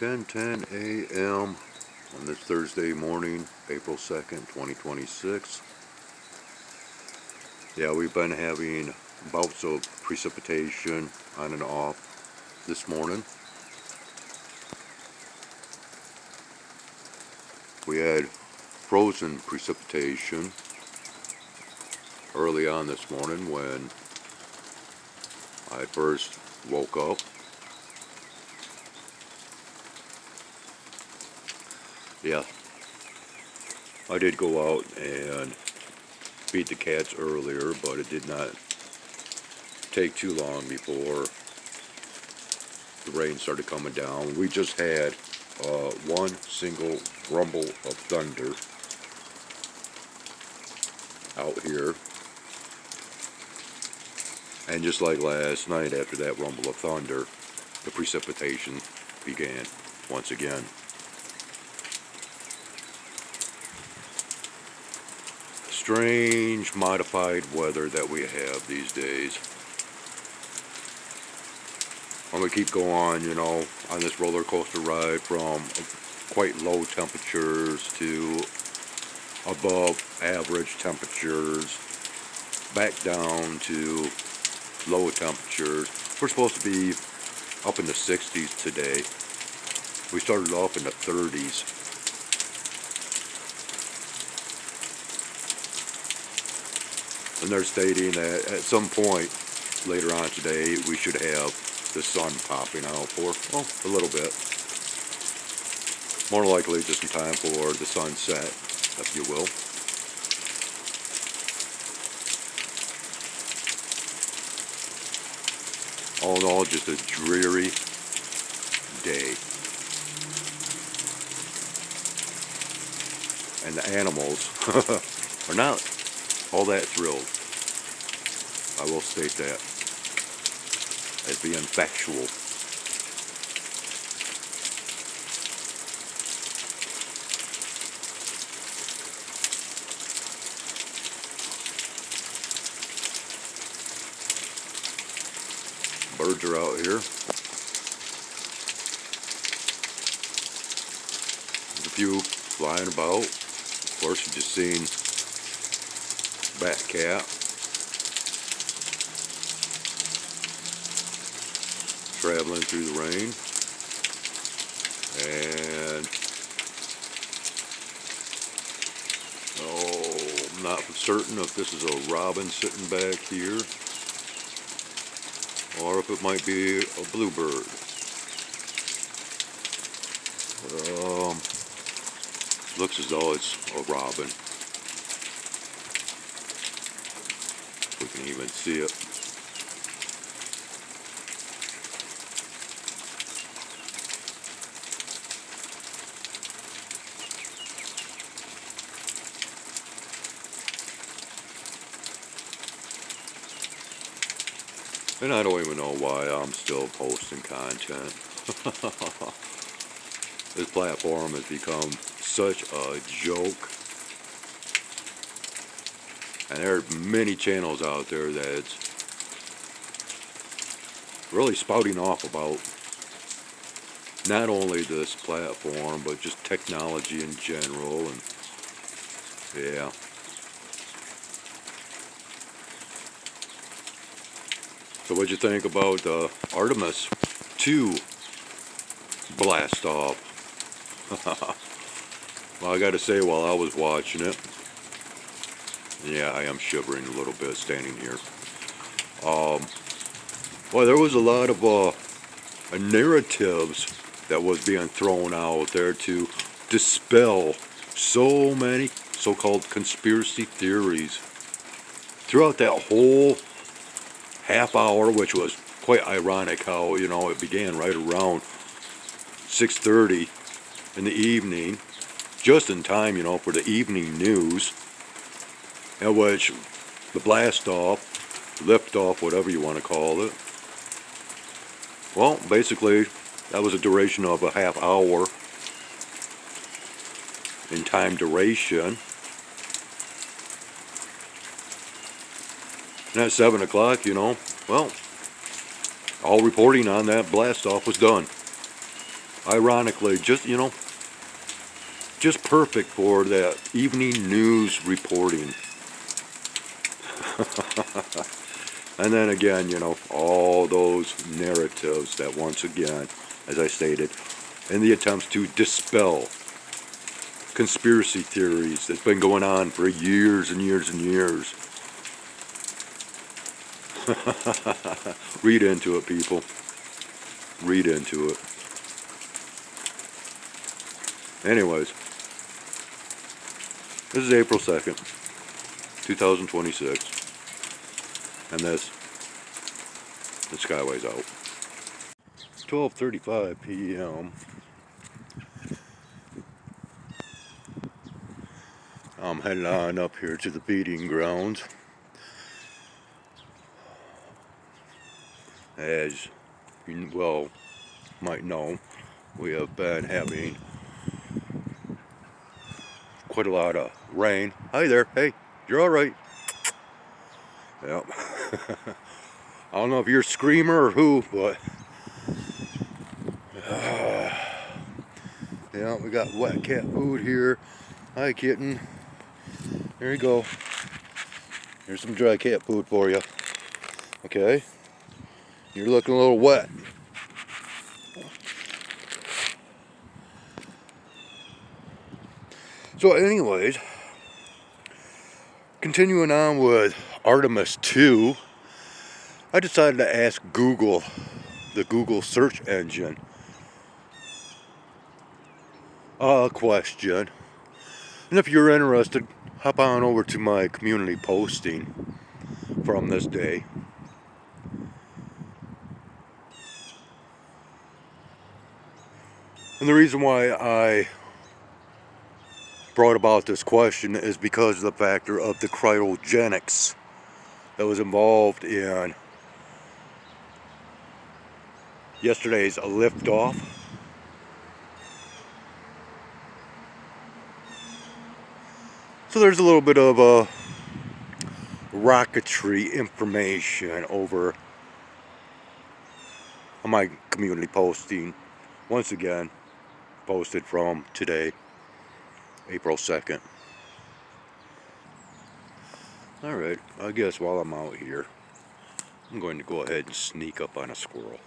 10:10 a.m. on this Thursday morning, April 2nd, 2026. Yeah, we've been having bouts of precipitation on and off this morning. We had frozen precipitation early on this morning when I first woke up. Yeah, I did go out and feed the cats earlier, but it did not take too long before the rain started coming down. We just had one single rumble of thunder out here, and just like last night, after that rumble of thunder, the precipitation began once again. Strange modified weather that we have these days. I'm going to keep going, on this roller coaster ride from quite low temperatures to above average temperatures, back down to low temperatures. We're supposed to be up in the 60s today. We started off in the 30s. And they're stating that at some point later on today we should have the sun popping out for, a little bit. More likely just in time for the sunset, if you will. All in all, just a dreary day. And the animals are not all that thrilled. I will state that as being factual. Birds are out here. There's a few flying about. Of course, you've just seen bat cat. Traveling through the rain. And I'm not certain if this is a robin sitting back here or if it might be a bluebird. Looks as though it's a robin. We can even see it. And I don't even know why I'm still posting content. This platform has become such a joke. And there are many channels out there that's really spouting off about not only this platform, but just technology in general. And yeah. So what'd you think about the Artemis 2 blast off? Well, I gotta say, while I was watching it, yeah, I am shivering a little bit standing here. Well, there was a lot of narratives that was being thrown out there to dispel so many so-called conspiracy theories throughout that whole half hour, which was quite ironic how, it began right around 6:30 in the evening, just in time, for the evening news, in which the blast off, lift off, whatever you want to call it. Well, basically, that was a duration of a half hour in time duration. And at 7 o'clock, well, all reporting on that blast off was done. Ironically, just, you know, just perfect for that evening news reporting. And then again, you know, all those narratives that once again, as I stated, in the attempts to dispel conspiracy theories that's been going on for years and years and years. Read into it, people. Read into it. Anyways, this is April 2nd, 2026. And the Skyway's out. 12:35 p.m. I'm heading on up here to the feeding grounds. As you well might know, we have been having quite a lot of rain. Hi there. Hey, you're all right. Yep. I don't know if you're a screamer or who, but yeah, we got wet cat food here. Hi, kitten. There you go. Here's some dry cat food for you. Okay. You're looking a little wet. So anyways, continuing on with Artemis 2, I decided to ask Google, the Google search engine, a question. And if you're interested, hop on over to my community posting from this day. And the reason why I brought about this question is because of the factor of the cryogenics that was involved in yesterday's liftoff. So there's a little bit of rocketry information over on my community posting. Once again, posted from today, April 2nd. Alright, I guess while I'm out here, I'm going to go ahead and sneak up on a squirrel.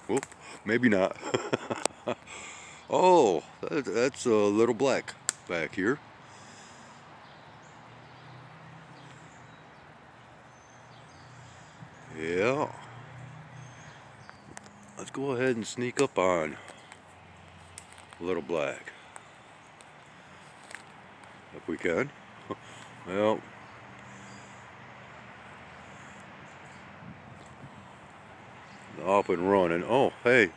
Whoop, maybe not. Oh, that's a little black back here. Yeah. Let's go ahead and sneak up on Little Black. If we can. Well. Off and running. Oh, hey.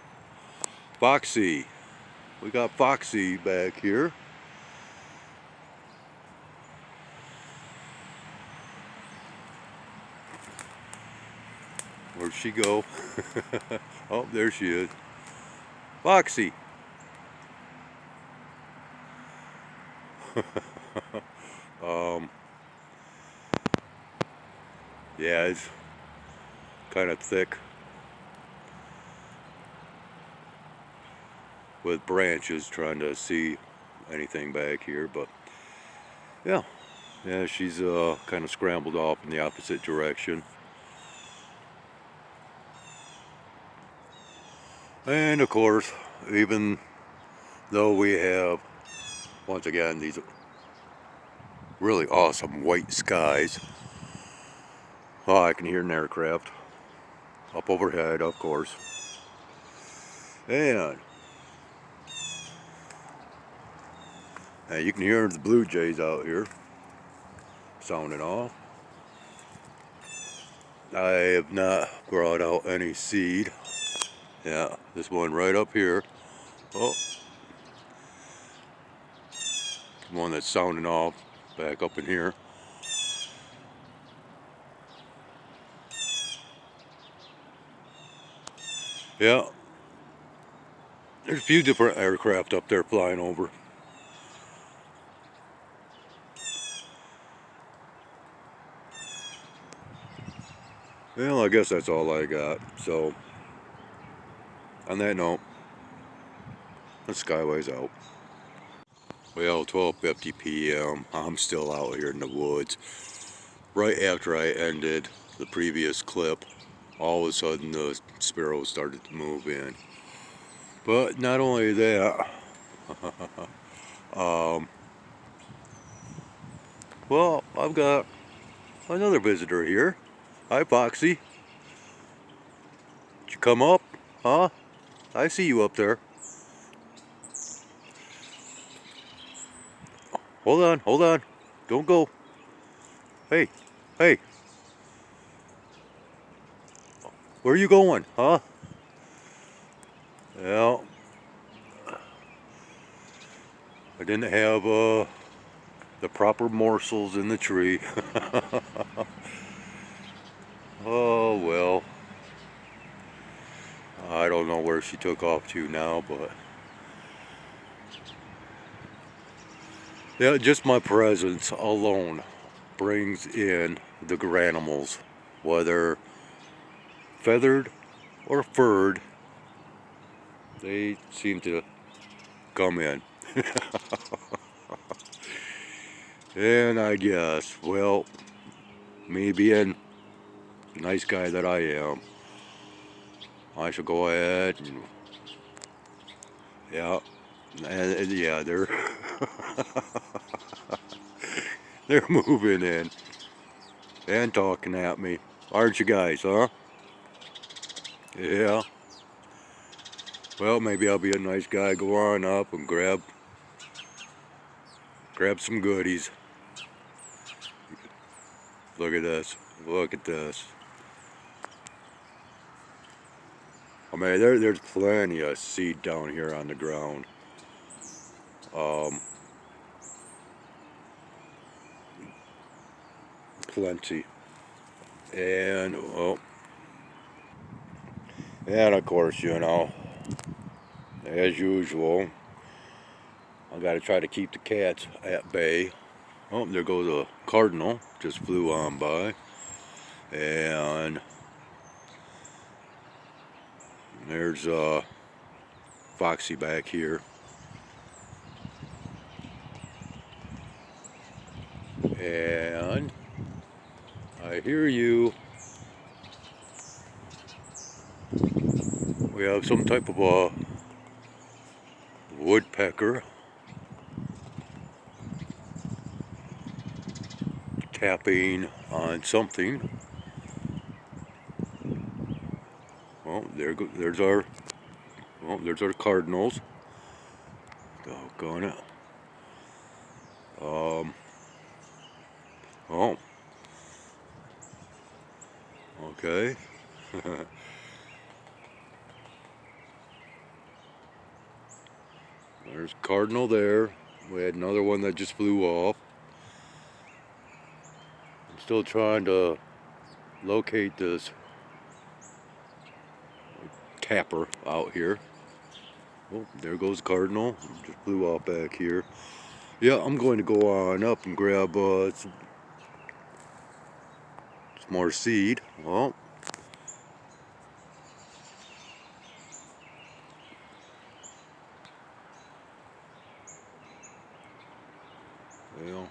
Foxy. We got Foxy back here. Where'd she go? Oh, there she is. Foxy. Yeah, it's kind of thick with branches trying to see anything back here, but yeah, she's kind of scrambled off in the opposite direction. And of course, even though we have, once again, these really awesome white skies, oh, I can hear an aircraft up overhead, of course. And you can hear the blue jays out here sounding off. I have not brought out any seed. Yeah, this one right up here. Oh, one that's sounding off back up in here. Yeah, there's a few different aircraft up there flying over. Well, I guess that's all I got. So, on that note, the skyway's out. Well, 12:50 p.m. I'm still out here in the woods. Right after I ended the previous clip, all of a sudden the sparrows started to move in. But not only that, well, I've got another visitor here. Hi, Foxy. Did you come up? Huh? I see you up there. Hold on, hold on. Don't go. Hey, hey. Where are you going, huh? Well, I didn't have the proper morsels in the tree. Oh, well. I don't know where she took off to now, but yeah, just my presence alone brings in the granimals, whether feathered or furred. They seem to come in. And I guess, well, me being the nice guy that I am, I should go ahead and, yeah, and yeah, they're they're moving in and talking at me, aren't you guys, huh? Yeah. Well, maybe I'll be a nice guy, go on up and grab some goodies. Look at this. Look at this. I mean, there's plenty of seed down here on the ground. Plenty. And, well, and of course, you know, as usual, I gotta try to keep the cats at bay. Oh, there goes a cardinal, just flew on by. And there's Foxy back here. And I hear you. We have some type of a woodpecker tapping on something. Well, there's our cardinals. Doggone it. Oh, okay. There's cardinal there. We had another one that just flew off. I'm still trying to locate this tapper out here. Oh, there goes cardinal. Just flew off back here. Yeah, I'm going to go on up and grab some more seed. Well, well,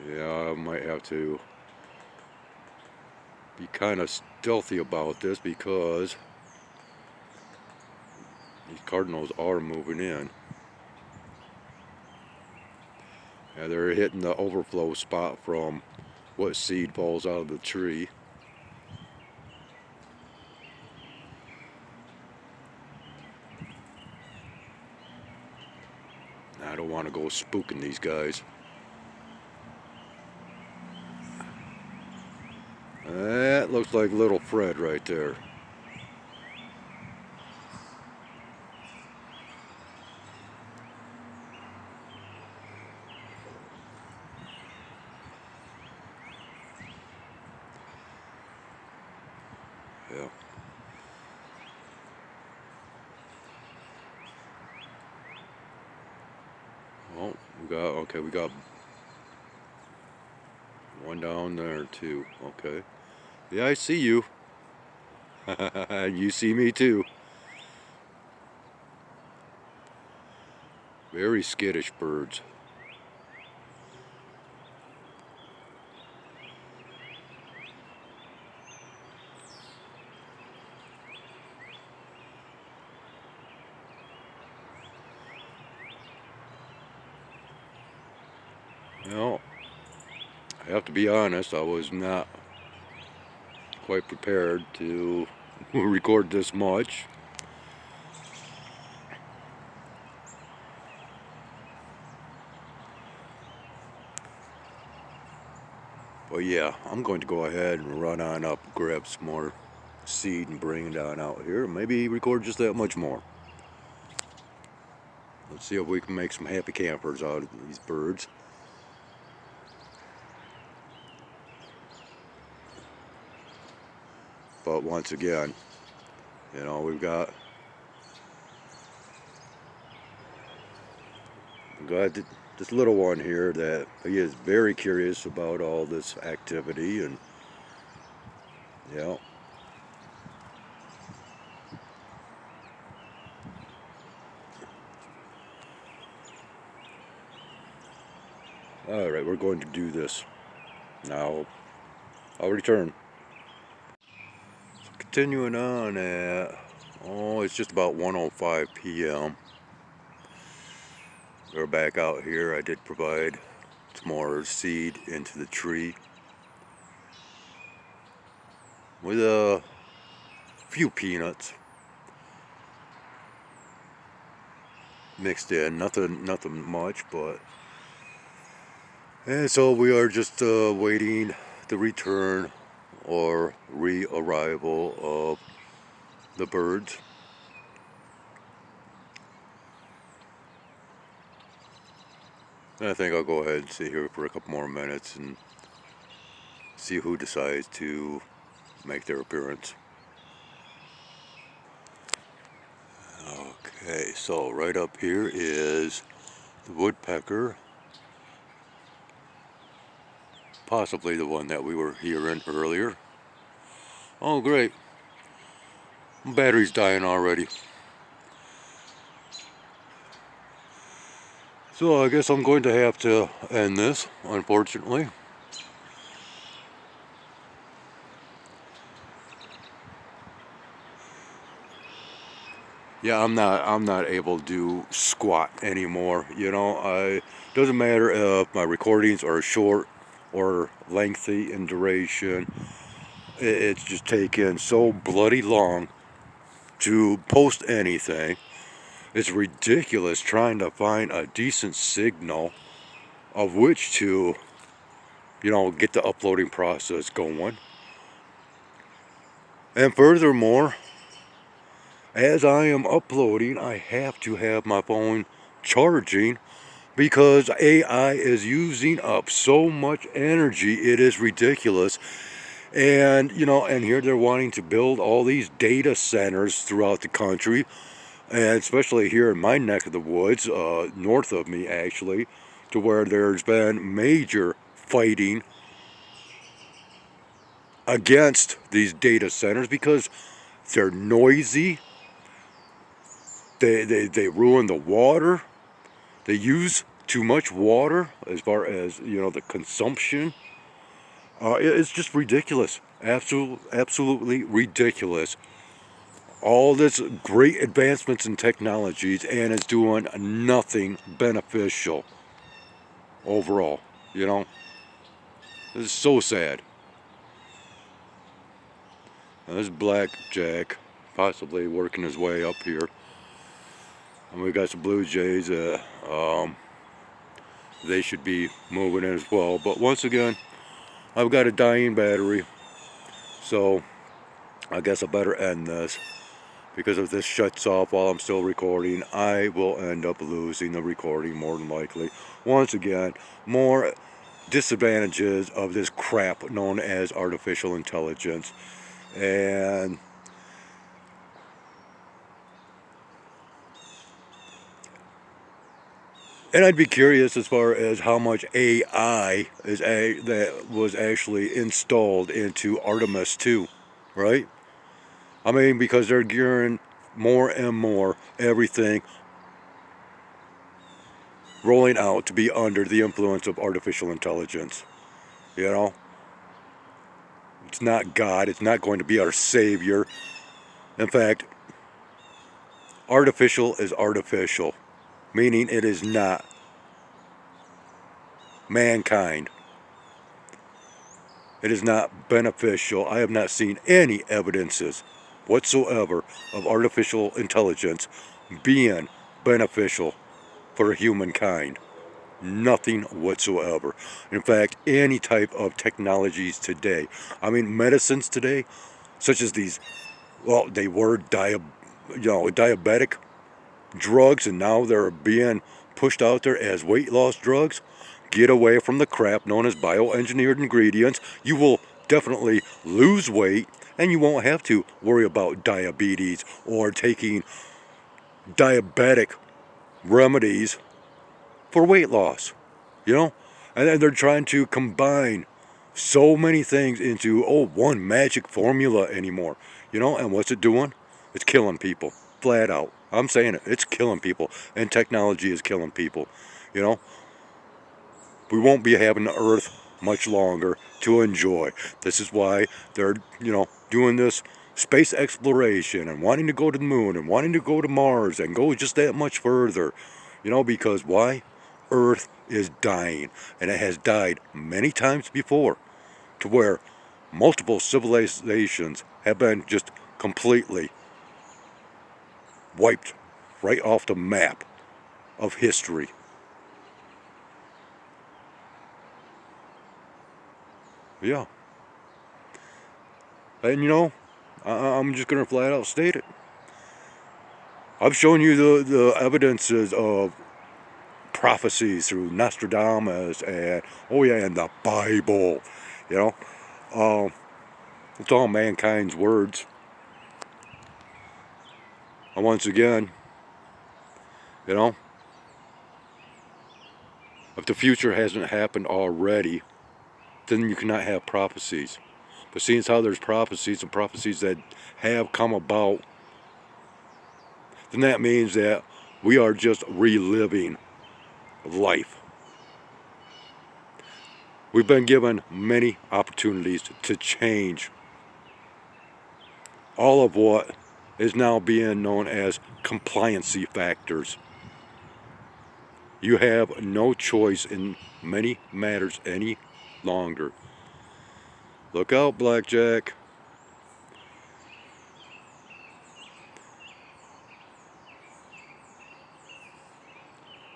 yeah, I might have to be kind of stealthy about this because these cardinals are moving in. Yeah, they're hitting the overflow spot from what seed falls out of the tree. I don't want to go spooking these guys. That looks like little Fred right there. Yeah. Oh, we got one down there too. Okay. Yeah, I see you. You see me too. Very skittish birds. Well, I have to be honest, I was not quite prepared to record this much. But yeah, I'm going to go ahead and run on up, grab some more seed and bring it on out here. Maybe record just that much more. Let's see if we can make some happy campers out of these birds. But once again, you know, we've got this little one here that he is very curious about all this activity, and you know, all right, we're going to do this now. I'll return. So continuing on at, oh, it's just about 1:05 p.m. We're back out here. I did provide some more seed into the tree with a few peanuts mixed in, nothing much, but and so we are just waiting the return or re-arrival of the birds. And I think I'll go ahead and sit here for a couple more minutes and see who decides to make their appearance. Okay, so right up here is the woodpecker, possibly the one that we were hearing earlier. Oh great, battery's dying already. So I guess I'm going to have to end this, unfortunately. Yeah, I'm not able to squat anymore. You know, doesn't matter if my recordings are short or lengthy in duration. It's just taken so bloody long to post anything. It's ridiculous trying to find a decent signal of which to, you know, get the uploading process going. And furthermore, as I am uploading, I have to have my phone charging because AI is using up so much energy. It is ridiculous. And, you know, and here they're wanting to build all these data centers throughout the country, and especially here in my neck of the woods, north of me actually, to where there's been major fighting against these data centers because they're noisy, they ruin the water, they use too much water as far as, you know, the consumption. It's just ridiculous, absolutely ridiculous. All this great advancements in technologies, and it's doing nothing beneficial overall, you know. This is so sad. Now, this blackjack possibly working his way up here, and we got some blue jays. They should be moving in as well, but once again, I've got a dying battery, so I guess I better end this. Because if this shuts off while I'm still recording, I will end up losing the recording more than likely. Once again, more disadvantages of this crap known as artificial intelligence. And I'd be curious as far as how much AI that was actually installed into Artemis 2, right? I mean, because they're gearing more and more everything rolling out to be under the influence of artificial intelligence. You know? It's not God. It's not going to be our savior. In fact, artificial is artificial, meaning it is not mankind. It is not beneficial. I have not seen any evidences whatsoever of artificial intelligence being beneficial for humankind. Nothing whatsoever. In fact, any type of technologies today, I mean medicines today, such as these, well, they were diabetic drugs, and now they're being pushed out there as weight loss drugs. Get away from the crap known as bioengineered ingredients. You will definitely lose weight, and you won't have to worry about diabetes or taking diabetic remedies for weight loss. You know? And then they're trying to combine so many things into, one magic formula anymore. You know? And what's it doing? It's killing people. Flat out. I'm saying it. It's killing people. And technology is killing people. You know? We won't be having the earth much longer to enjoy. This is why they're, doing this space exploration and wanting to go to the moon and wanting to go to Mars and go just that much further. Because why? Earth is dying, and it has died many times before, to where multiple civilizations have been just completely wiped right off the map of history. Yeah. And I'm just going to flat out state it. I've shown you the evidences of prophecies through Nostradamus and, and the Bible. It's all mankind's words. And once again, if the future hasn't happened already, then you cannot have prophecies. But seeing as how there's prophecies and prophecies that have come about, then that means that we are just reliving life. We've been given many opportunities to change all of what is now being known as compliancy factors. You have no choice in many matters any longer. Look out, Blackjack.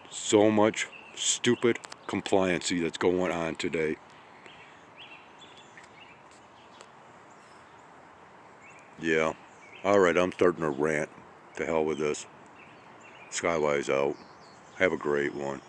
So much stupid compliancy that's going on today. Yeah. Alright, I'm starting to rant. To hell with this. Skywise out. Have a great one.